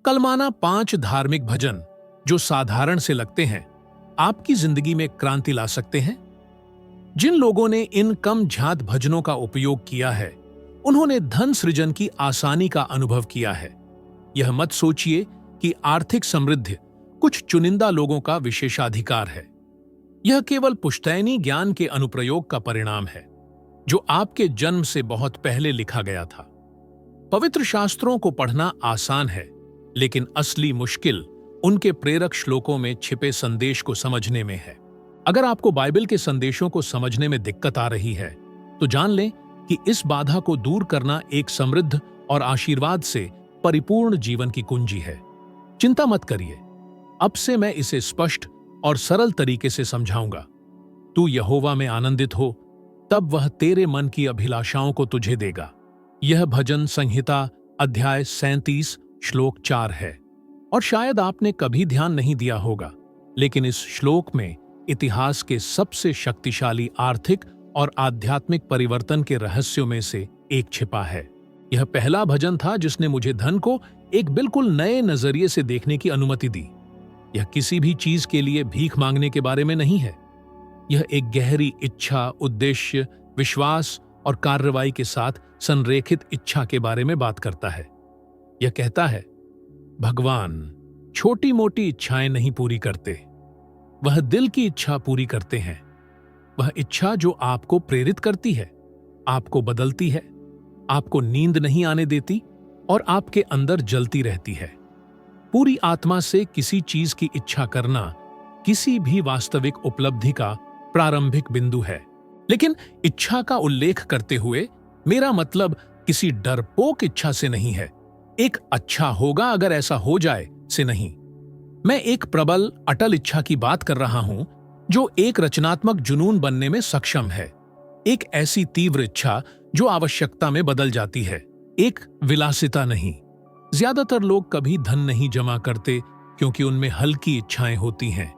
कल माना 5 धार्मिक भजन जो साधारण से लगते हैं आपकी जिंदगी में क्रांति ला सकते हैं। जिन लोगों ने इन कम झात भजनों का उपयोग किया है उन्होंने धन सृजन की आसानी का अनुभव किया है। यह मत सोचिए कि आर्थिक समृद्धि कुछ चुनिंदा लोगों का विशेषाधिकार है। यह केवल पुश्तैनी ज्ञान के अनुप्रयोग का परिणाम है जो आपके जन्म से बहुत पहले लिखा गया था। पवित्र शास्त्रों को पढ़ना आसान है, लेकिन असली मुश्किल उनके प्रेरक श्लोकों में छिपे संदेश को समझने में है। अगर आपको बाइबल के संदेशों को समझने में दिक्कत आ रही है तो जान लें कि इस बाधा को दूर करना एक समृद्ध और आशीर्वाद से परिपूर्ण जीवन की कुंजी है। चिंता मत करिए, अब से मैं इसे स्पष्ट और सरल तरीके से समझाऊंगा। तू यहोवा में आनंदित हो, तब वह तेरे मन की अभिलाषाओं को तुझे देगा। यह भजन संहिता अध्याय 37 श्लोक 4 है और शायद आपने कभी ध्यान नहीं दिया होगा, लेकिन इस श्लोक में इतिहास के सबसे शक्तिशाली आर्थिक और आध्यात्मिक परिवर्तन के रहस्यों में से एक छिपा है। यह पहला भजन था जिसने मुझे धन को एक बिल्कुल नए नजरिए से देखने की अनुमति दी। यह किसी भी चीज के लिए भीख मांगने के बारे में नहीं है। यह एक गहरी इच्छा, उद्देश्य, विश्वास और कार्रवाई के साथ संरेखित इच्छा के बारे में बात करता है। यह कहता है, भगवान छोटी मोटी इच्छाएं नहीं पूरी करते, वह दिल की इच्छा पूरी करते हैं। वह इच्छा जो आपको प्रेरित करती है, आपको बदलती है, आपको नींद नहीं आने देती और आपके अंदर जलती रहती है। पूरी आत्मा से किसी चीज की इच्छा करना किसी भी वास्तविक उपलब्धि का प्रारंभिक बिंदु है। लेकिन इच्छा का उल्लेख करते हुए मेरा मतलब किसी डरपोक इच्छा से नहीं है, एक अच्छा होगा अगर ऐसा हो जाए से नहीं। मैं एक प्रबल अटल इच्छा की बात कर रहा हूं जो एक रचनात्मक जुनून बनने में सक्षम है। एक ऐसी तीव्र इच्छा जो आवश्यकता में बदल जाती है, एक विलासिता नहीं। ज्यादातर लोग कभी धन नहीं जमा करते क्योंकि उनमें हल्की इच्छाएं होती हैं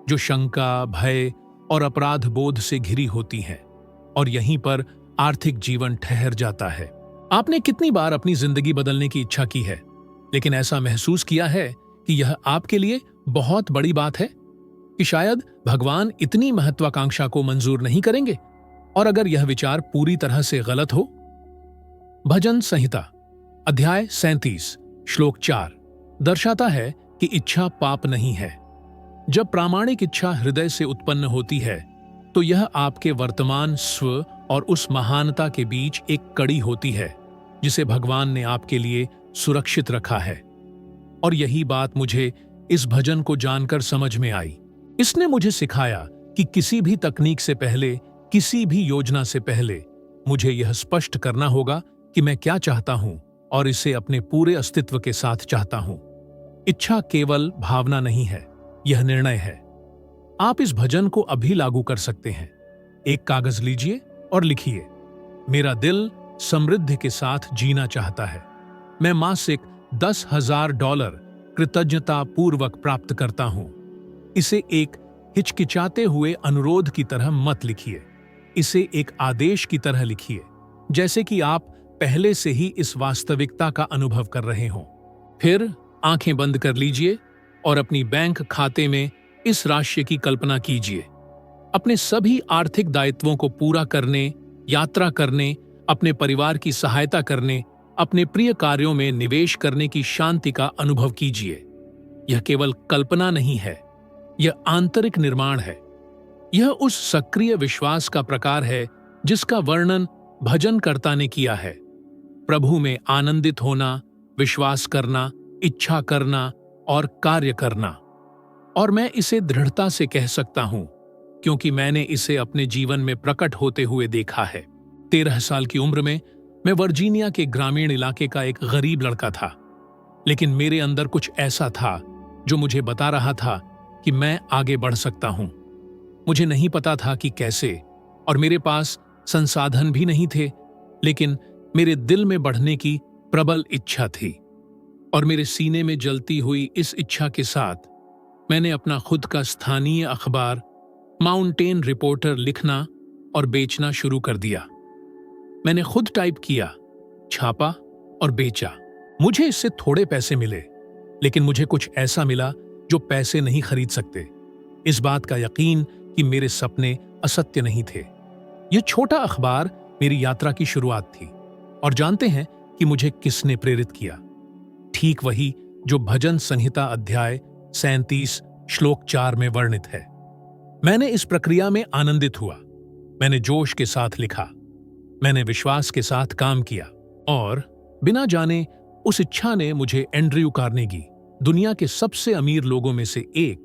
जो शंका, भय और अपराध बोध से घिरी होती हैं, और यहीं पर आर्थिक जीवन ठहर जाता है। आपने कितनी बार अपनी जिंदगी बदलने की इच्छा की है, लेकिन ऐसा महसूस किया है कि यह आपके लिए बहुत बड़ी बात है, कि शायद भगवान इतनी महत्वाकांक्षा को मंजूर नहीं करेंगे, और अगर यह विचार पूरी तरह से गलत हो? भजन संहिता अध्याय 37 श्लोक 4 दर्शाता है कि इच्छा पाप नहीं है। जब प्रामाणिक इच्छा हृदय से उत्पन्न होती है तो यह आपके वर्तमान स्व और उस महानता के बीच एक कड़ी होती है जिसे भगवान ने आपके लिए सुरक्षित रखा है। और यही बात मुझे इस भजन को जानकर समझ में आई। इसने मुझे सिखाया कि किसी भी तकनीक से पहले, किसी भी योजना से पहले मुझे यह स्पष्ट करना होगा कि मैं क्या चाहता हूं और इसे अपने पूरे अस्तित्व के साथ चाहता हूं। इच्छा केवल भावना नहीं है, यह निर्णय है। आप इस भजन को अभी लागू कर सकते हैं। एक कागज लीजिए और लिखिए, मेरा दिल समृद्धि के साथ जीना चाहता है। मैं मासिक $10,000 कृतज्ञता पूर्वक प्राप्त करता हूं। इसे एक हिचकिचाते हुए अनुरोध की तरह मत लिखिए, इसे एक आदेश की तरह लिखिए, जैसे कि आप पहले से ही इस वास्तविकता का अनुभव कर रहे हों। फिर आंखें बंद कर लीजिए और अपनी बैंक खाते में इस राशि की कल्पना कीजिए। अपने सभी आर्थिक दायित्वों को पूरा करने, यात्रा करने, अपने परिवार की सहायता करने, अपने प्रिय कार्यों में निवेश करने की शांति का अनुभव कीजिए। यह केवल कल्पना नहीं है, यह आंतरिक निर्माण है। यह उस सक्रिय विश्वास का प्रकार है जिसका वर्णन भजनकर्ता ने किया है। प्रभु में आनंदित होना, विश्वास करना, इच्छा करना और कार्य करना। और मैं इसे दृढ़ता से कह सकता हूं क्योंकि मैंने इसे अपने जीवन में प्रकट होते हुए देखा है। 13 साल की उम्र में मैं वर्जीनिया के ग्रामीण इलाके का एक गरीब लड़का था, लेकिन मेरे अंदर कुछ ऐसा था जो मुझे बता रहा था कि मैं आगे बढ़ सकता हूं। मुझे नहीं पता था कि कैसे, और मेरे पास संसाधन भी नहीं थे, लेकिन मेरे दिल में बढ़ने की प्रबल इच्छा थी। और मेरे सीने में जलती हुई इस इच्छा के साथ मैंने अपना खुद का स्थानीय अखबार माउंटेन रिपोर्टर लिखना और बेचना शुरू कर दिया। मैंने खुद टाइप किया, छापा और बेचा। मुझे इससे थोड़े पैसे मिले, लेकिन मुझे कुछ ऐसा मिला जो पैसे नहीं खरीद सकते। इस बात का यकीन कि मेरे सपने असत्य नहीं थे। यह छोटा अखबार मेरी यात्रा की शुरुआत थी। और जानते हैं कि मुझे किसने प्रेरित किया? ठीक वही जो भजन संहिता अध्याय 37 श्लोक 4 में वर्णित है। मैंने इस प्रक्रिया में आनंदित हुआ। मैंने जोश के साथ लिखा, मैंने विश्वास के साथ काम किया, और बिना जाने उस इच्छा ने मुझे एंड्रयू कार्नेगी, दुनिया के सबसे अमीर लोगों में से एक,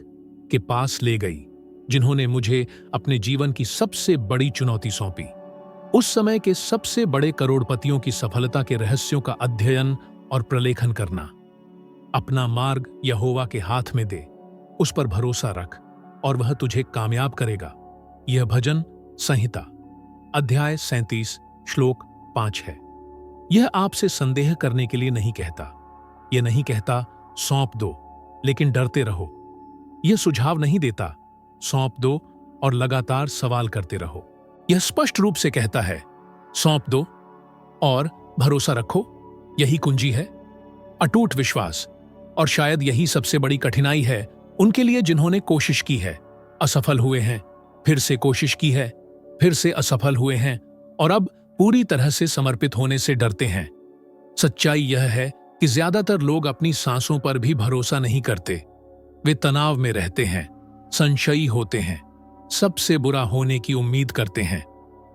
के पास ले गई, जिन्होंने मुझे अपने जीवन की सबसे बड़ी चुनौती सौंपी। उस समय के सबसे बड़े करोड़पतियों की सफलता के रहस्यों का अध्ययन और प्रलेखन करना। अपना मार्ग यहोवा के हाथ में दे, उस पर भरोसा रख और वह तुझे कामयाब करेगा। यह भजन संहिता अध्याय 37 श्लोक 5 है। यह आपसे संदेह करने के लिए नहीं कहता। यह नहीं कहता सौंप दो लेकिन डरते रहो। यह सुझाव नहीं देता सौंप दो और लगातार सवाल करते रहो। यह स्पष्ट रूप से कहता है सौंप दो और भरोसा रखो। यही कुंजी है, अटूट विश्वास। और शायद यही सबसे बड़ी कठिनाई है उनके लिए जिन्होंने कोशिश की है, असफल हुए हैं, फिर से कोशिश की है, फिर से असफल हुए हैं और अब पूरी तरह से समर्पित होने से डरते हैं। सच्चाई यह है कि ज्यादातर लोग अपनी सांसों पर भी भरोसा नहीं करते। वे तनाव में रहते हैं, संशयी होते हैं, सबसे बुरा होने की उम्मीद करते हैं,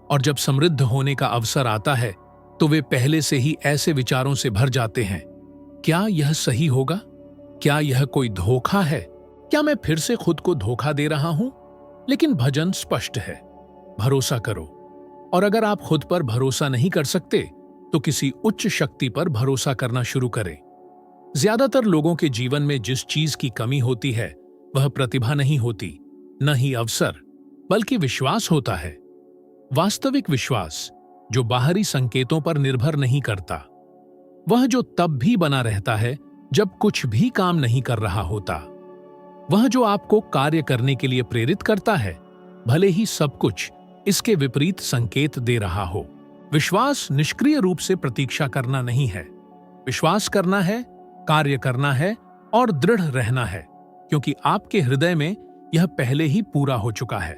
और जब समृद्ध होने का अवसर आता है तो वे पहले से ही ऐसे विचारों से भर जाते हैं, क्या यह सही होगा? क्या यह कोई धोखा है? क्या मैं फिर से खुद को धोखा दे रहा हूं? लेकिन भजन स्पष्ट है, भरोसा करो। और अगर आप खुद पर भरोसा नहीं कर सकते तो किसी उच्च शक्ति पर भरोसा करना शुरू करें। ज्यादातर लोगों के जीवन में जिस चीज की कमी होती है वह प्रतिभा नहीं होती, न ही अवसर, बल्कि विश्वास होता है। वास्तविक विश्वास जो बाहरी संकेतों पर निर्भर नहीं करता, वह जो तब भी बना रहता है जब कुछ भी काम नहीं कर रहा होता, वह जो आपको कार्य करने के लिए प्रेरित करता है, भले ही सब कुछ इसके विपरीत संकेत दे रहा हो। विश्वास निष्क्रिय रूप से प्रतीक्षा करना नहीं है। विश्वास करना है, कार्य करना है और दृढ़ रहना है, क्योंकि आपके हृदय में यह पहले ही पूरा हो चुका है।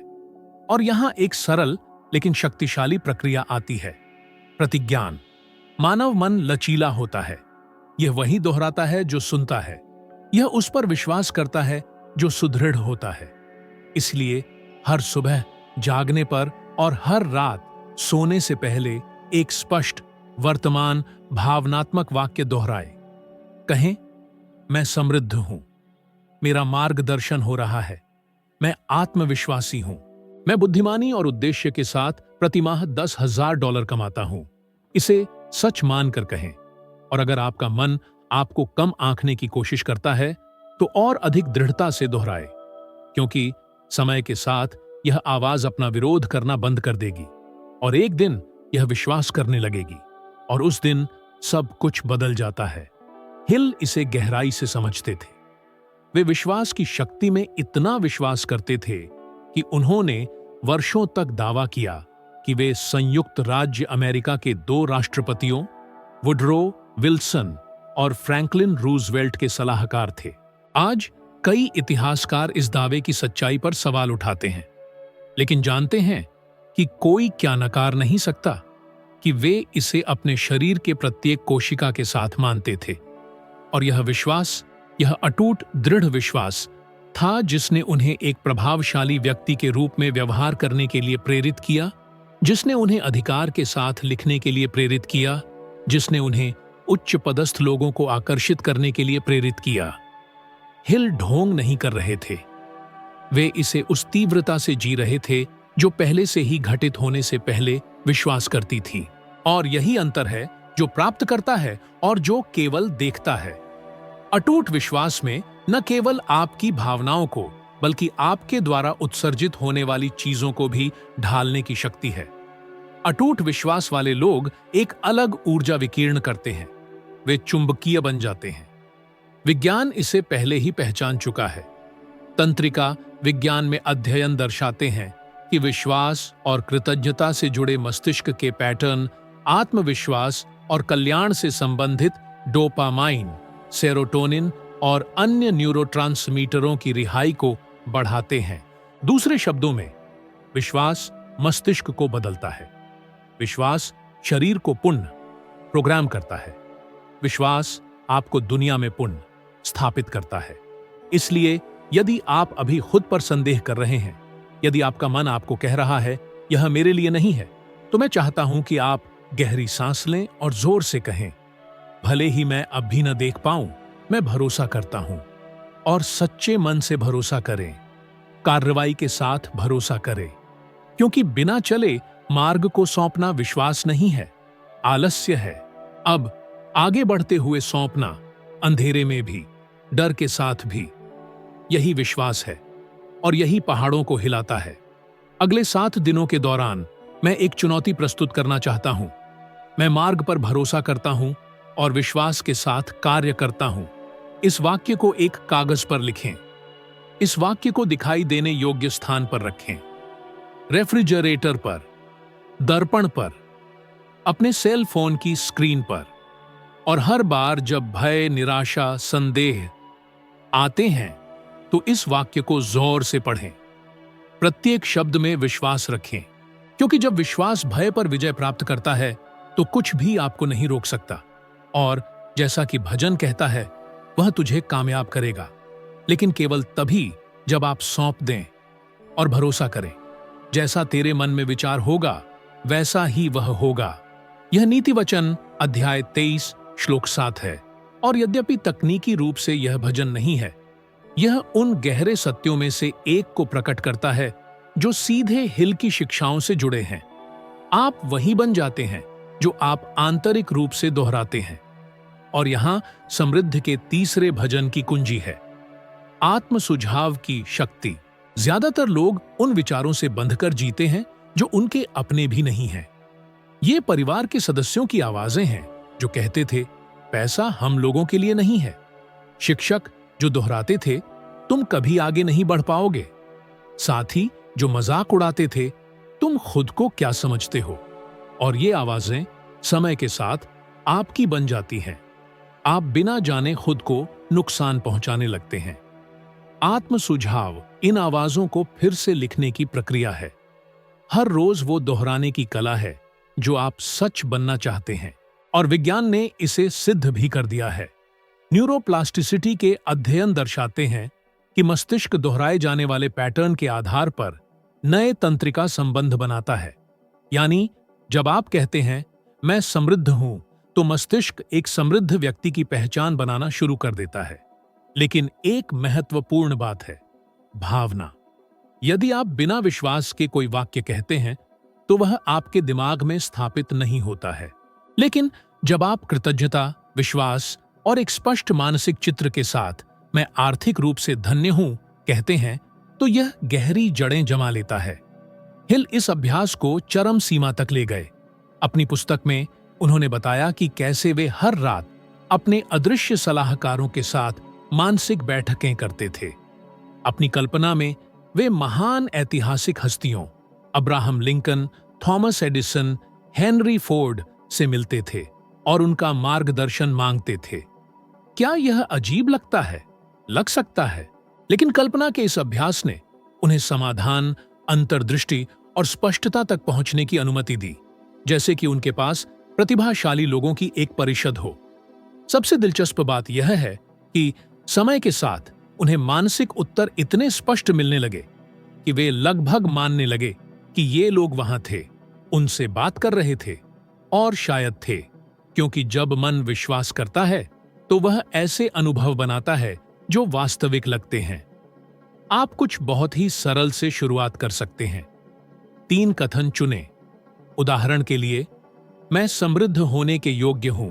और यहां एक सरल लेकिन शक्तिशाली प्रक्रिया आती है, प्रतिज्ञान। मानव मन लचीला होता है। यह वही दोहराता है जो सुनता है। यह उस पर विश्वास करता है जो सुदृढ़ होता है। इसलिए हर सुबह जागने पर और हर रात सोने से पहले एक स्पष्ट वर्तमान भावनात्मक वाक्य दोहराए। कहें, मैं समृद्ध हूं, मेरा मार्गदर्शन हो रहा है, मैं आत्मविश्वासी हूं, मैं बुद्धिमानी और उद्देश्य के साथ प्रतिमाह $10,000 कमाता हूं। इसे सच मानकर कहें। और अगर आपका मन आपको कम आंकने की कोशिश करता है तो और अधिक दृढ़ता से दोहराए, क्योंकि समय के साथ यह आवाज अपना विरोध करना बंद कर देगी और एक दिन यह विश्वास करने लगेगी और उस दिन सब कुछ बदल जाता है। हिल इसे गहराई से समझते थे। वे विश्वास की शक्ति में इतना विश्वास करते थे कि उन्होंने वर्षों तक दावा किया कि वे संयुक्त राज्य अमेरिका के 2 राष्ट्रपतियों वुडरो विल्सन और फ्रैंकलिन रूजवेल्ट के सलाहकार थे। आज कई इतिहासकार इस दावे की सच्चाई पर सवाल उठाते हैं, लेकिन जानते हैं कि कोई क्या नकार नहीं सकता कि वे इसे अपने शरीर के प्रत्येक कोशिका के साथ मानते थे। और यह विश्वास, यह अटूट दृढ़ विश्वास था जिसने उन्हें एक प्रभावशाली व्यक्ति के रूप में व्यवहार करने के लिए प्रेरित किया, जिसने उन्हें अधिकार के साथ लिखने के लिए प्रेरित किया, जिसने उन्हें उच्च पदस्थ लोगों को आकर्षित करने के लिए प्रेरित किया। हिल ढोंग नहीं कर रहे थे, वे इसे उस तीव्रता से जी रहे थे जो पहले से ही घटित होने से पहले विश्वास करती थी। और यही अंतर है जो प्राप्त करता है और जो केवल देखता है। अटूट विश्वास में न केवल आपकी भावनाओं को बल्कि आपके द्वारा उत्सर्जित होने वाली चीजों को भी ढालने की शक्ति है। अटूट विश्वास वाले लोग एक अलग ऊर्जा विकीर्ण करते हैं, वे चुंबकीय बन जाते हैं। विज्ञान इसे पहले ही पहचान चुका है। तंत्रिका विज्ञान में अध्ययन दर्शाते हैं कि विश्वास और कृतज्ञता से जुड़े मस्तिष्क के पैटर्न आत्मविश्वास और कल्याण से संबंधित डोपामाइन, सेरोटोनिन और अन्य न्यूरोट्रांसमीटरों की रिहाई को बढ़ाते हैं। दूसरे शब्दों में, विश्वास मस्तिष्क को बदलता है। विश्वास शरीर को पुण्य प्रोग्राम करता है। विश्वास आपको दुनिया में पुण्य स्थापित करता है। इसलिए यदि आप अभी खुद पर संदेह कर रहे हैं, यदि आपका मन आपको कह रहा है यह मेरे लिए नहीं है, तो मैं चाहता हूं कि आप गहरी सांस लें और जोर से कहें, भले ही मैं अब भी न देख पाऊं, मैं भरोसा करता हूं। और सच्चे मन से भरोसा करें, कार्रवाई के साथ भरोसा करें, क्योंकि बिना चले मार्ग को सौंपना विश्वास नहीं है, आलस्य है। अब आगे बढ़ते हुए सौंपना, अंधेरे में भी, डर के साथ भी, यही विश्वास है और यही पहाड़ों को हिलाता है। अगले 7 दिनों के दौरान मैं एक चुनौती प्रस्तुत करना चाहता हूं। मैं मार्ग पर भरोसा करता हूं और विश्वास के साथ कार्य करता हूं। इस वाक्य को एक कागज पर लिखें। इस वाक्य को दिखाई देने योग्य स्थान पर रखें, रेफ्रिजरेटर पर, दर्पण पर, अपने सेल फोन की स्क्रीन पर। और हर बार जब भय, निराशा, संदेह आते हैं तो इस वाक्य को जोर से पढ़ें। प्रत्येक शब्द में विश्वास रखें, क्योंकि जब विश्वास भय पर विजय प्राप्त करता है तो कुछ भी आपको नहीं रोक सकता। और जैसा कि भजन कहता है, वह तुझे कामयाब करेगा, लेकिन केवल तभी जब आप सौंप दें और भरोसा करें। जैसा तेरे मन में विचार होगा वैसा ही वह होगा। यह नीति वचन अध्याय 23 श्लोक 7 है। और यद्यपि तकनीकी रूप से यह भजन नहीं है, यह उन गहरे सत्यों में से एक को प्रकट करता है जो सीधे हिल की शिक्षाओं से जुड़े हैं। आप वही बन जाते हैं जो आप आंतरिक रूप से दोहराते हैं। और यहां समृद्ध के तीसरे भजन की कुंजी है, आत्म सुझाव की शक्ति। ज्यादातर लोग उन विचारों से बंधकर जीते हैं जो उनके अपने भी नहीं हैं। ये परिवार के सदस्यों की आवाजें हैं जो कहते थे, पैसा हम लोगों के लिए नहीं है। शिक्षक जो दोहराते थे, तुम कभी आगे नहीं बढ़ पाओगे। साथी जो मजाक उड़ाते थे, तुम खुद को क्या समझते हो। और ये आवाजें समय के साथ आपकी बन जाती हैं। आप बिना जाने खुद को नुकसान पहुंचाने लगते हैं। आत्म सुझाव इन आवाजों को फिर से लिखने की प्रक्रिया है। हर रोज वो दोहराने की कला है जो आप सच बनना चाहते हैं। और विज्ञान ने इसे सिद्ध भी कर दिया है। न्यूरोप्लास्टिसिटी के अध्ययन दर्शाते हैं कि मस्तिष्क दोहराए जाने वाले पैटर्न के आधार पर नए तंत्रिका संबंध बनाता है। यानी जब आप कहते हैं मैं समृद्ध हूं, तो मस्तिष्क एक समृद्ध व्यक्ति की पहचान बनाना शुरू कर देता है। लेकिन एक महत्वपूर्ण बात है, भावना। यदि आप बिना विश्वास के कोई वाक्य कहते हैं तो वह आपके दिमाग में स्थापित नहीं होता है। लेकिन जब आप कृतज्ञता, विश्वास और एक स्पष्ट मानसिक चित्र के साथ मैं आर्थिक रूप से धन्य हूं कहते हैं, तो यह गहरी जड़ें जमा लेता है। हिल इस अभ्यास को चरम सीमा तक ले गए। अपनी पुस्तक में उन्होंने बताया कि कैसे वे हर रात अपने अदृश्य सलाहकारों के साथ मानसिक बैठकें करते थे। अपनी कल्पना में वे महान ऐतिहासिक हस्तियों Abraham Lincoln, Thomas Edison, Henry Ford से मिलते थे और उनका मार्गदर्शन मांगते थे। क्या यह अजीब लगता है? लग सकता है, लेकिन कल्पना के इस अभ्यास ने उन्हें समाधान, अंतर्दृष्टि और स्पष्टता तक पहुंचने की अनुमति दी, जैसे कि उनके पास प्रतिभाशाली लोगों की एक परिषद हो। सबसे दिलचस्प बात यह है कि समय के साथ उन्हें मानसिक उत्तर इतने स्पष्ट मिलने लगे कि वे लगभग मानने लगे कि ये लोग वहां थे, उनसे बात कर रहे थे और शायद थे, क्योंकि जब मन विश्वास करता है तो वह ऐसे अनुभव बनाता है जो वास्तविक लगते हैं। आप कुछ बहुत ही सरल से शुरुआत कर सकते हैं। 3 कथन चुनें। उदाहरण के लिए, मैं समृद्ध होने के योग्य हूं।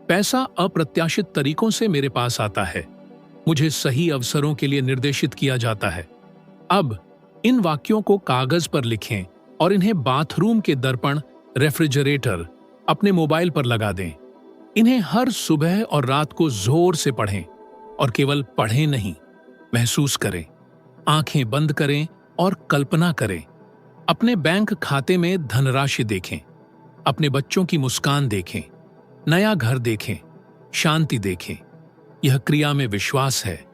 पैसा अप्रत्याशित तरीकों से मेरे पास आता है। मुझे सही अवसरों के लिए निर्देशित किया जाता है। अब इन वाक्यों को कागज पर लिखें और इन्हें बाथरूम के दर्पण, रेफ्रिजरेटर, अपने मोबाइल पर लगा दें। इन्हें हर सुबह और रात को जोर से पढ़ें, और केवल पढ़ें नहीं, महसूस करें। आंखें बंद करें और कल्पना करें। अपने बैंक खाते में धनराशि देखें, अपने बच्चों की मुस्कान देखें, नया घर देखें, शांति देखें। यह क्रिया में विश्वास है,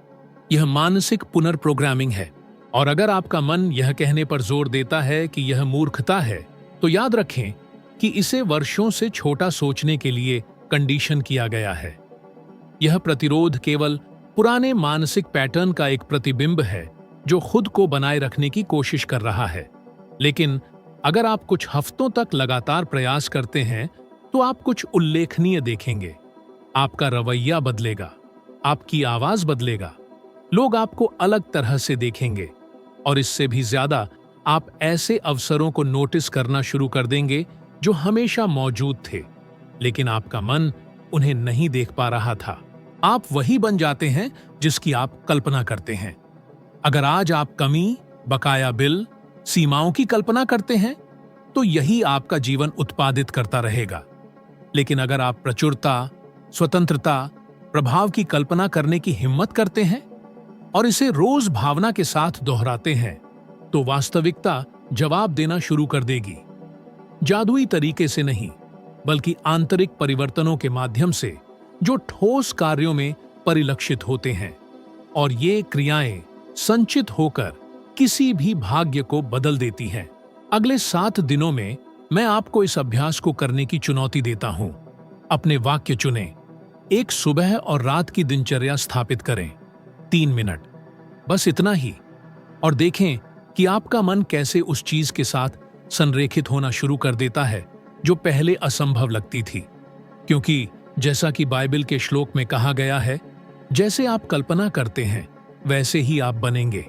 यह मानसिक पुनर्प्रोग्रामिंग है। और अगर आपका मन यह कहने पर जोर देता है कि यह मूर्खता है, तो याद रखें कि इसे वर्षों से छोटा सोचने के लिए कंडीशन किया गया है। यह प्रतिरोध केवल पुराने मानसिक पैटर्न का एक प्रतिबिंब है जो खुद को बनाए रखने की कोशिश कर रहा है। लेकिन अगर आप कुछ हफ्तों तक लगातार प्रयास करते हैं तो आप कुछ उल्लेखनीय देखेंगे। आपका रवैया बदलेगा, आपकी आवाज बदलेगा, लोग आपको अलग तरह से देखेंगे और इससे भी ज्यादा आप ऐसे अवसरों को नोटिस करना शुरू कर देंगे जो हमेशा मौजूद थे, लेकिन आपका मन उन्हें नहीं देख पा रहा था। आप वही बन जाते हैं जिसकी आप कल्पना करते हैं। अगर आज आप कमी, बकाया बिल, सीमाओं की कल्पना करते हैं तो यही आपका जीवन उत्पादित करता रहेगा। लेकिन अगर आप प्रचुरता, स्वतंत्रता, प्रभाव की कल्पना करने की हिम्मत करते हैं और इसे रोज भावना के साथ दोहराते हैं, तो वास्तविकता जवाब देना शुरू कर देगी। जादुई तरीके से नहीं, बल्कि आंतरिक परिवर्तनों के माध्यम से जो ठोस कार्यों में परिलक्षित होते हैं। और ये क्रियाएं संचित होकर किसी भी भाग्य को बदल देती हैं। अगले 7 दिनों में मैं आपको इस अभ्यास को करने की चुनौती देता हूं। अपने वाक्य चुनें, एक सुबह और रात की दिनचर्या स्थापित करें, 3 मिनट, बस इतना ही, और देखें कि आपका मन कैसे उस चीज के साथ संरेखित होना शुरू कर देता है जो पहले असंभव लगती थी। क्योंकि जैसा कि बाइबल के श्लोक में कहा गया है, जैसे आप कल्पना करते हैं वैसे ही आप बनेंगे।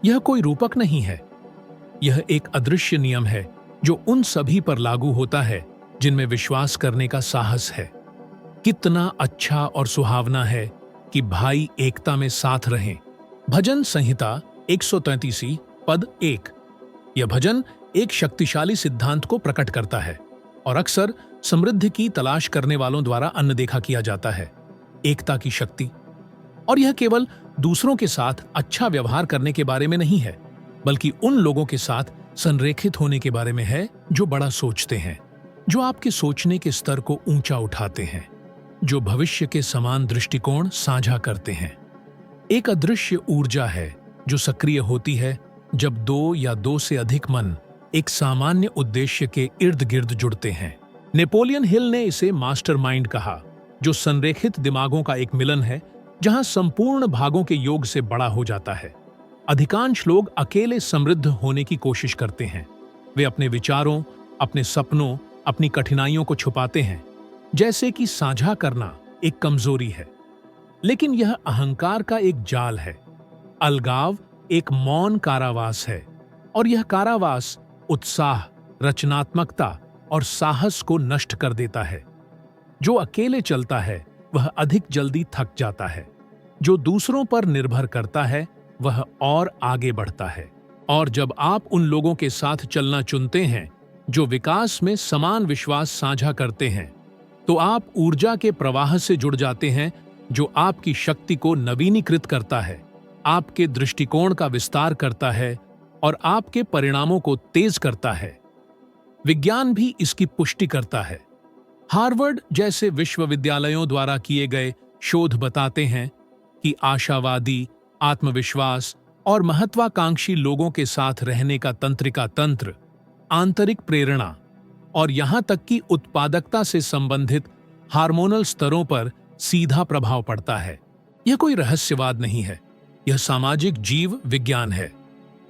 यह कोई रूपक नहीं है, यह एक अदृश्य नियम है जो उन सभी पर लागू होता है जिनमें विश्वास करने का साहस है। कितना अच्छा और सुहावना है कि भाई एकता में साथ रहें। भजन संहिता 133 पद 1। यह भजन एक शक्तिशाली सिद्धांत को प्रकट करता है और अक्सर समृद्धि की तलाश करने वालों द्वारा अनदेखा किया जाता है। एकता की शक्ति। और यह केवल दूसरों के साथ अच्छा व्यवहार करने के बारे में नहीं है, बल्कि उन लोगों के साथ संरेखित होने के बारे में है जो बड़ा सोचते हैं, जो आपके सोचने के स्तर को ऊंचा उठाते हैं, जो भविष्य के समान दृष्टिकोण साझा करते हैं। एक अदृश्य ऊर्जा है जो सक्रिय होती है जब 2 या 2 से अधिक मन एक सामान्य उद्देश्य के इर्द गिर्द जुड़ते हैं। नेपोलियन हिल ने इसे मास्टरमाइंड कहा, जो संरेखित दिमागों का एक मिलन है जहां संपूर्ण भागों के योग से बड़ा हो जाता है। अधिकांश लोग अकेले समृद्ध होने की कोशिश करते हैं। वे अपने विचारों, अपने सपनों, अपनी कठिनाइयों को छुपाते हैं, जैसे कि साझा करना एक कमजोरी है। लेकिन यह अहंकार का एक जाल है। अलगाव एक मौन कारावास है, और यह कारावास उत्साह, रचनात्मकता और साहस को नष्ट कर देता है। जो अकेले चलता है वह अधिक जल्दी थक जाता है। जो दूसरों पर निर्भर करता है वह और आगे बढ़ता है। और जब आप उन लोगों के साथ चलना चुनते हैं जो विकास में समान विश्वास साझा करते हैं, तो आप ऊर्जा के प्रवाह से जुड़ जाते हैं जो आपकी शक्ति को नवीनीकृत करता है, आपके दृष्टिकोण का विस्तार करता है और आपके परिणामों को तेज करता है। विज्ञान भी इसकी पुष्टि करता है। हार्वर्ड जैसे विश्वविद्यालयों द्वारा किए गए शोध बताते हैं कि आशावादी, आत्मविश्वास और महत्वाकांक्षी लोगों के साथ रहने का तंत्रिका तंत्र, आंतरिक प्रेरणा और यहां तक कि उत्पादकता से संबंधित हार्मोनल स्तरों पर सीधा प्रभाव पड़ता है। यह कोई रहस्यवाद नहीं है, यह सामाजिक जीव विज्ञान है।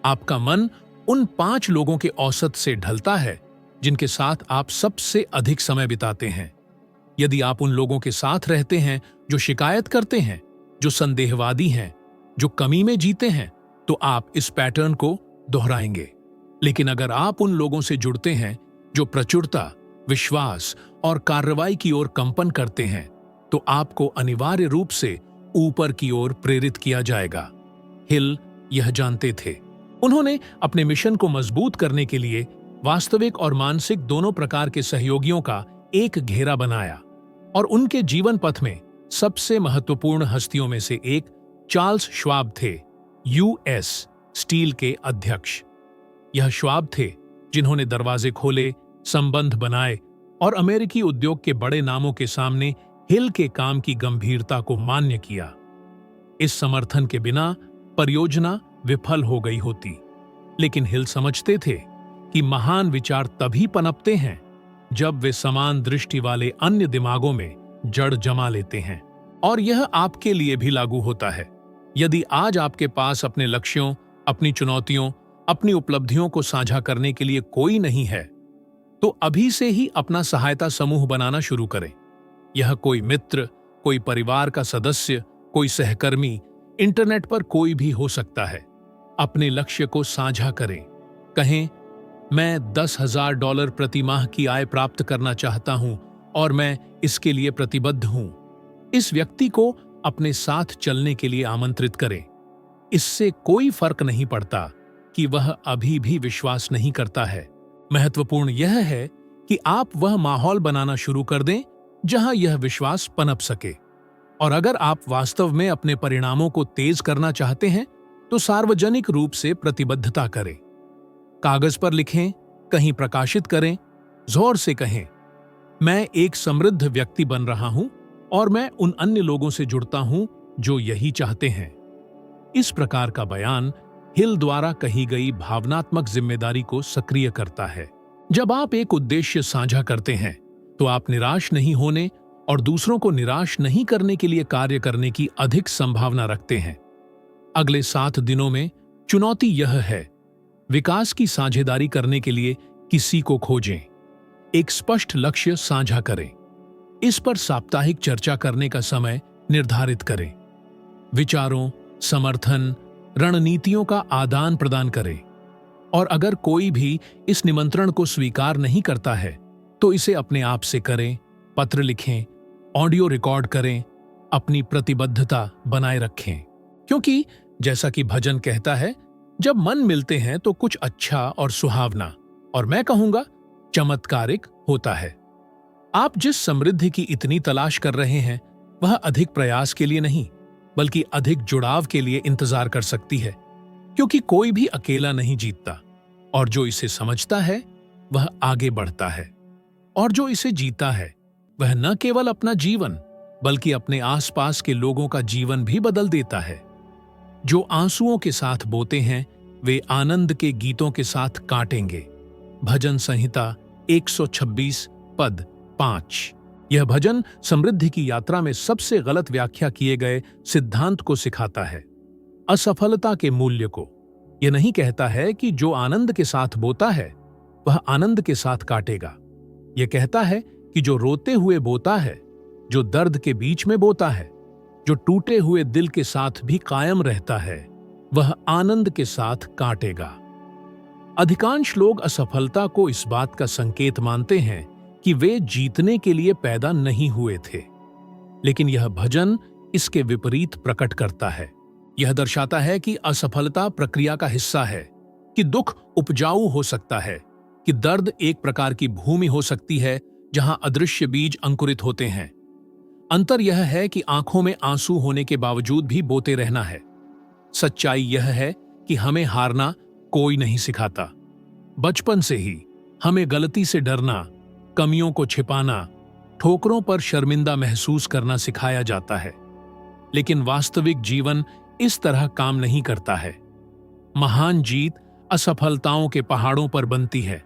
आपका मन उन 5 लोगों के औसत से ढलता है जिनके साथ आप सबसे अधिक समय बिताते हैं। यदि आप उन लोगों के साथ रहते हैं जो शिकायत करते हैं, जो संदेहवादी हैं, जो कमी में जीते हैं, तो आप इस पैटर्न को दोहराएंगे। लेकिन अगर आप उन लोगों से जुड़ते हैं जो प्रचुरता, विश्वास और कार्रवाई की ओर कंपन करते हैं, तो आपको अनिवार्य रूप से ऊपर की ओर प्रेरित किया जाएगा। हिल यह जानते थे। उन्होंने अपने मिशन को मजबूत करने के लिए वास्तविक और मानसिक दोनों प्रकार के सहयोगियों का एक घेरा बनाया, और उनके जीवन पथ में सबसे महत्वपूर्ण हस्तियों में से एक चार्ल्स श्वाब थे, यूएस स्टील के अध्यक्ष। यह श्वाब थे जिन्होंने दरवाजे खोले, संबंध बनाए और अमेरिकी उद्योग के बड़े नामों के सामने हिल के काम की गंभीरता को मान्य किया। इस समर्थन के बिना परियोजना विफल हो गई होती, लेकिन हिल समझते थे कि महान विचार तभी पनपते हैं जब वे समान दृष्टि वाले अन्य दिमागों में जड़ जमा लेते हैं। और यह आपके लिए भी लागू होता है। यदि आज आपके पास अपने लक्ष्यों, अपनी चुनौतियों, अपनी उपलब्धियों को साझा करने के लिए कोई नहीं है, तो अभी से ही अपना सहायता समूह बनाना शुरू करें। यह कोई मित्र, कोई परिवार का सदस्य, कोई सहकर्मी, इंटरनेट पर कोई भी हो सकता है। अपने लक्ष्य को साझा करें। कहें, मैं $10,000 प्रति माह की आय प्राप्त करना चाहता हूं और मैं इसके लिए प्रतिबद्ध हूं। इस व्यक्ति को अपने साथ चलने के लिए आमंत्रित करें। इससे कोई फर्क नहीं पड़ता कि वह अभी भी विश्वास नहीं करता है। महत्वपूर्ण यह है कि आप वह माहौल बनाना शुरू कर दें जहां यह विश्वास पनप सके। और अगर आप वास्तव में अपने परिणामों को तेज करना चाहते हैं, तो सार्वजनिक रूप से प्रतिबद्धता करें। कागज पर लिखें, कहीं प्रकाशित करें, जोर से कहें, मैं एक समृद्ध व्यक्ति बन रहा हूं और मैं उन अन्य लोगों से जुड़ता हूं जो यही चाहते हैं। इस प्रकार का बयान हिल द्वारा कही गई भावनात्मक जिम्मेदारी को सक्रिय करता है। जब आप एक उद्देश्य साझा करते हैं, तो आप निराश नहीं होने और दूसरों को निराश नहीं करने के लिए कार्य करने की अधिक संभावना रखते हैं। अगले 7 दिनों में चुनौती यह है, विकास की साझेदारी करने के लिए किसी को खोजें। एक स्पष्ट लक्ष्य साझा करें। इस पर साप्ताहिक चर्चा करने का समय निर्धारित करें। विचारों, समर्थन, रणनीतियों का आदान प्रदान करें। और अगर कोई भी इस निमंत्रण को स्वीकार नहीं करता है, तो इसे अपने आप से करें, पत्र लिखें, ऑडियो रिकॉर्ड करें, अपनी प्रतिबद्धता बनाए रखें। क्योंकि जैसा कि भजन कहता है, जब मन मिलते हैं तो कुछ अच्छा और सुहावना, और मैं कहूंगा चमत्कारिक होता है। आप जिस समृद्धि की इतनी तलाश कर रहे हैं, वह अधिक प्रयास के लिए नहीं, बल्कि अधिक जुड़ाव के लिए इंतजार कर सकती है। क्योंकि कोई भी अकेला नहीं जीतता, और जो इसे समझता है वह आगे बढ़ता है। और जो इसे जीता है वह न केवल अपना जीवन, बल्कि अपने आसपास के लोगों का जीवन भी बदल देता है। जो आंसुओं के साथ बोते हैं, वे आनंद के गीतों के साथ काटेंगे। भजन संहिता 126 पद 5। यह भजन समृद्धि की यात्रा में सबसे गलत व्याख्या किए गए सिद्धांत को सिखाता है, असफलता के मूल्य को। यह नहीं कहता है कि जो आनंद के साथ बोता है वह आनंद के साथ काटेगा। यह कहता है कि जो रोते हुए बोता है, जो दर्द के बीच में बोता है, जो टूटे हुए दिल के साथ भी कायम रहता है, वह आनंद के साथ काटेगा। अधिकांश लोग असफलता को इस बात का संकेत मानते हैं कि वे जीतने के लिए पैदा नहीं हुए थे। लेकिन यह भजन इसके विपरीत प्रकट करता है। यह दर्शाता है कि असफलता प्रक्रिया का हिस्सा है, कि दुख उपजाऊ हो सकता है, कि दर्द एक प्रकार की भूमि हो सकती है जहां अदृश्य बीज अंकुरित होते हैं। अंतर यह है कि आंखों में आंसू होने के बावजूद भी बोते रहना है। सच्चाई यह है कि हमें हारना कोई नहीं सिखाता। बचपन से ही हमें गलती से डरना, कमियों को छिपाना, ठोकरों पर शर्मिंदा महसूस करना सिखाया जाता है। लेकिन वास्तविक जीवन इस तरह काम नहीं करता है। महान जीत असफलताओं के पहाड़ों पर बनती है।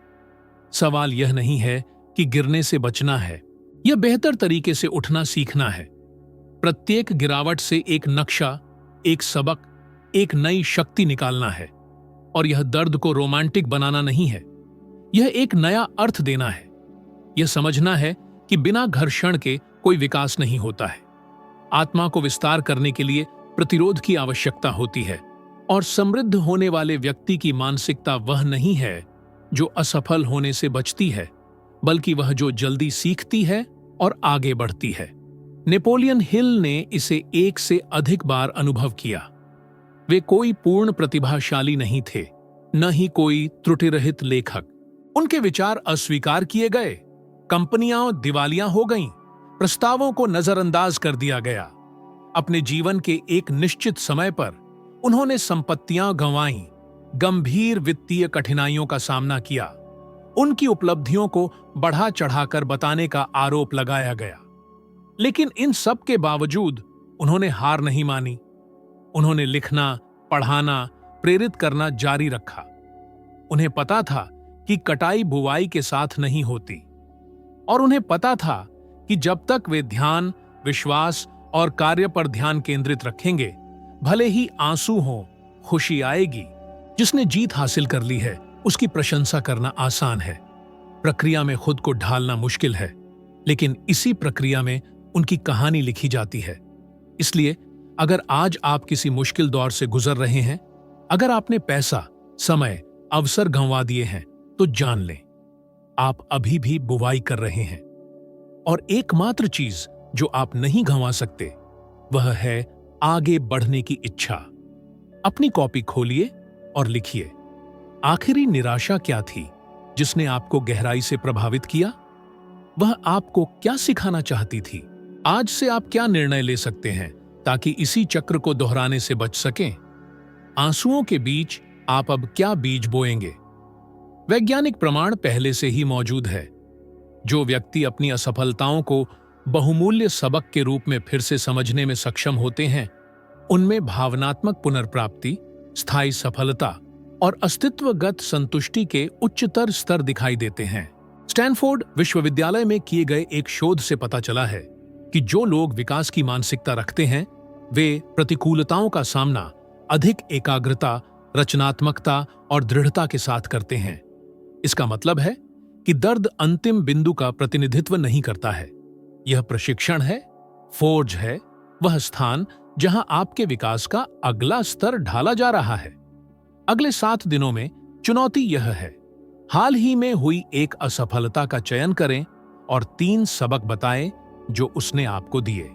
सवाल यह नहीं है कि गिरने से बचना है, यह बेहतर तरीके से उठना सीखना है। प्रत्येक गिरावट से एक नक्शा, एक सबक, एक नई शक्ति निकालना है। और यह दर्द को रोमांटिक बनाना नहीं है, यह एक नया अर्थ देना है। यह समझना है कि बिना घर्षण के कोई विकास नहीं होता है। आत्मा को विस्तार करने के लिए प्रतिरोध की आवश्यकता होती है। और समृद्ध होने वाले व्यक्ति की मानसिकता वह नहीं है जो असफल होने से बचती है, बल्कि वह जो जल्दी सीखती है और आगे बढ़ती है। नेपोलियन हिल ने इसे 1 से अधिक बार अनुभव किया। वे कोई पूर्ण प्रतिभाशाली नहीं थे, न ही कोई त्रुटिरहित लेखक। उनके विचार अस्वीकार किए गए, कंपनियां दिवालिया हो गईं, प्रस्तावों को नजरअंदाज कर दिया गया। अपने जीवन के एक निश्चित समय पर उन्होंने संपत्तियां गंवाईं, गंभीर वित्तीय कठिनाइयों का सामना किया। उनकी उपलब्धियों को बढ़ा चढ़ाकर बताने का आरोप लगाया गया। लेकिन इन सब के बावजूद उन्होंने हार नहीं मानी। उन्होंने लिखना, पढ़ाना, प्रेरित करना जारी रखा। उन्हें पता था कि कटाई बुवाई के साथ नहीं होती, और उन्हें पता था कि जब तक वे ध्यान, विश्वास और कार्य पर ध्यान केंद्रित रखेंगे, भले ही आंसू हो, खुशी आएगी। जिसने जीत हासिल कर ली है, उसकी प्रशंसा करना आसान है। प्रक्रिया में खुद को ढालना मुश्किल है, लेकिन इसी प्रक्रिया में उनकी कहानी लिखी जाती है। इसलिए अगर आज आप किसी मुश्किल दौर से गुजर रहे हैं, अगर आपने पैसा, समय, अवसर गंवा दिए हैं, तो जान लें, आप अभी भी बुवाई कर रहे हैं। और एकमात्र चीज जो आप नहीं गंवा सकते, वह है आगे बढ़ने की इच्छा। अपनी कॉपी खोलिए और लिखिए, आखिरी निराशा क्या थी जिसने आपको गहराई से प्रभावित किया? वह आपको क्या सिखाना चाहती थी? आज से आप क्या निर्णय ले सकते हैं ताकि इसी चक्र को दोहराने से बच सकें? आंसुओं के बीच आप अब क्या बीज बोएंगे? वैज्ञानिक प्रमाण पहले से ही मौजूद है। जो व्यक्ति अपनी असफलताओं को बहुमूल्य सबक के रूप में फिर से समझने में सक्षम होते हैं, उनमें भावनात्मक पुनर्प्राप्ति, स्थायी सफलता और अस्तित्वगत संतुष्टि के उच्चतर स्तर दिखाई देते हैं। स्टैनफोर्ड विश्वविद्यालय में किए गए एक शोध से पता चला है कि जो लोग विकास की मानसिकता रखते हैं, वे प्रतिकूलताओं का सामना अधिक एकाग्रता, रचनात्मकता और दृढ़ता के साथ करते हैं। इसका मतलब है कि दर्द अंतिम बिंदु का प्रतिनिधित्व नहीं करता है। यह प्रशिक्षण है, फोर्ज है, वह स्थान जहां आपके विकास का अगला स्तर ढाला जा रहा है। अगले 7 दिनों में चुनौती यह है, हाल ही में हुई एक असफलता का चयन करें और 3 सबक बताएं जो उसने आपको दिए।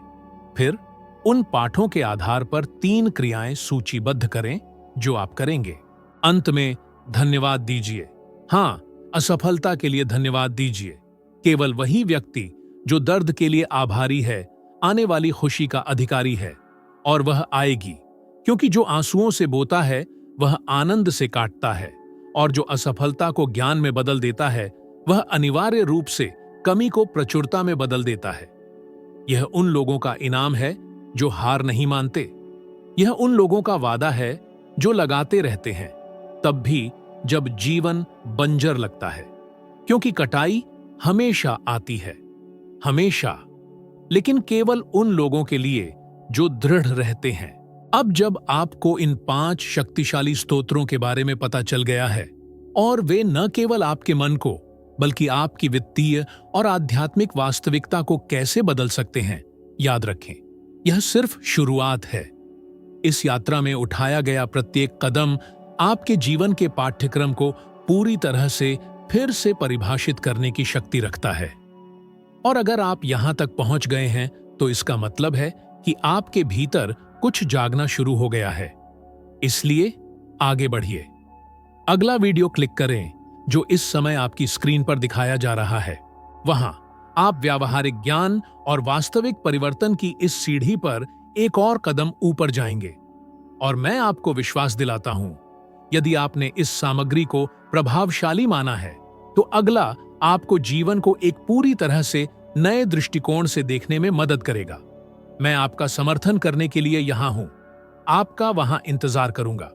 फिर उन पाठों के आधार पर 3 क्रियाएं सूचीबद्ध करें जो आप करेंगे। अंत में धन्यवाद दीजिए। हां, असफलता के लिए धन्यवाद दीजिए। केवल वही व्यक्ति जो दर्द के लिए आभारी है, आने वाली खुशी का अधिकारी है, और वह आएगी, क्योंकि जो आंसुओं से बोता है वह आनंद से काटता है, और जो असफलता को ज्ञान में बदल देता है वह अनिवार्य रूप से कमी को प्रचुरता में बदल देता है। यह उन लोगों का इनाम है जो हार नहीं मानते। यह उन लोगों का वादा है जो लगाते रहते हैं, तब भी जब जीवन बंजर लगता है, क्योंकि कटाई हमेशा आती है, हमेशा, लेकिन केवल उन लोगों के लिए जो दृढ़ रहते हैं। अब जब आपको इन 5 शक्तिशाली स्तोत्रों के बारे में पता चल गया है, और वे न केवल आपके मन को बल्कि आपकी वित्तीय और आध्यात्मिक वास्तविकता को कैसे बदल सकते हैं, याद रखें, यह सिर्फ शुरुआत है। इस यात्रा में उठाया गया प्रत्येक कदम आपके जीवन के पाठ्यक्रम को पूरी तरह से फिर से परिभाषित करने की शक्ति रखता है। और अगर आप यहां तक पहुंच गए हैं, तो इसका मतलब है कि आपके भीतर कुछ जागना शुरू हो गया है। इसलिए आगे बढ़िए। अगला वीडियो क्लिक करें जो इस समय आपकी स्क्रीन पर दिखाया जा रहा है। वहां आप व्यावहारिक ज्ञान और वास्तविक परिवर्तन की इस सीढ़ी पर एक और कदम ऊपर जाएंगे। और मैं आपको विश्वास दिलाता हूं, यदि आपने इस सामग्री को प्रभावशाली माना है, तो अगला आपको जीवन को एक पूरी तरह से नए दृष्टिकोण से देखने में मदद करेगा। मैं आपका समर्थन करने के लिए यहां हूं। आपका वहां इंतजार करूंगा।